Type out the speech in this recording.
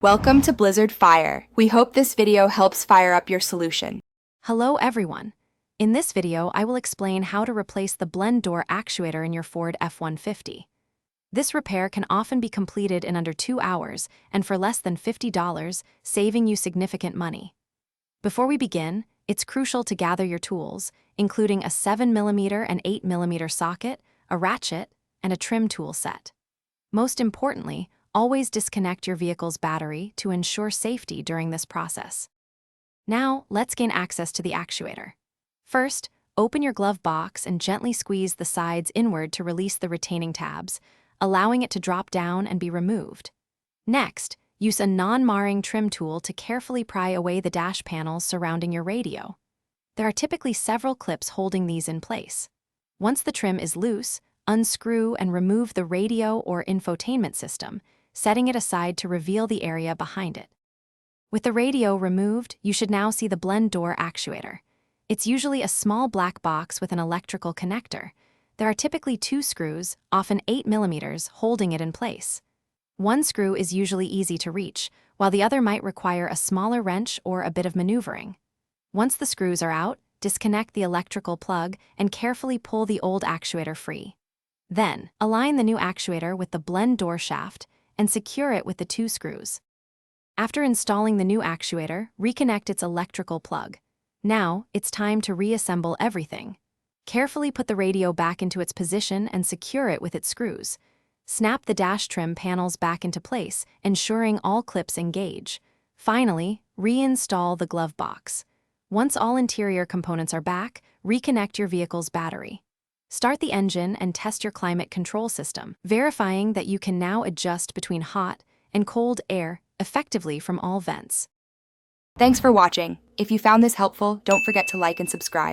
Welcome to Blizzard Fire. We hope this video helps fire up your solution. Hello everyone. In this video, I will explain how to replace the blend door actuator in your Ford F150. This repair can often be completed in under 2 hours and for less than $50, saving you significant money. Before we begin, it's crucial to gather your tools, including a 7mm and 8mm socket, a ratchet, and a trim tool set. Most importantly, always disconnect your vehicle's battery to ensure safety during this process. Now, let's gain access to the actuator. First, open your glove box and gently squeeze the sides inward to release the retaining tabs, allowing it to drop down and be removed. Next, use a non-marring trim tool to carefully pry away the dash panels surrounding your radio. There are typically several clips holding these in place. Once the trim is loose, unscrew and remove the radio or infotainment system, setting it aside to reveal the area behind it. With the radio removed, you should now see the blend door actuator. It's usually a small black box with an electrical connector. There are typically 2 screws, often 8mm, holding it in place. One screw is usually easy to reach, while the other might require a smaller wrench or a bit of maneuvering. Once the screws are out, disconnect the electrical plug and carefully pull the old actuator free. Then, align the new actuator with the blend door shaft and secure it with the 2 screws. After installing the new actuator, reconnect its electrical plug. Now, it's time to reassemble everything. Carefully put the radio back into its position and secure it with its screws. Snap the dash trim panels back into place, ensuring all clips engage. Finally, reinstall the glove box. Once all interior components are back, reconnect your vehicle's battery. Start the engine and test your climate control system, verifying that you can now adjust between hot and cold air effectively from all vents. Thanks for watching. If you found this helpful, don't forget to like and subscribe.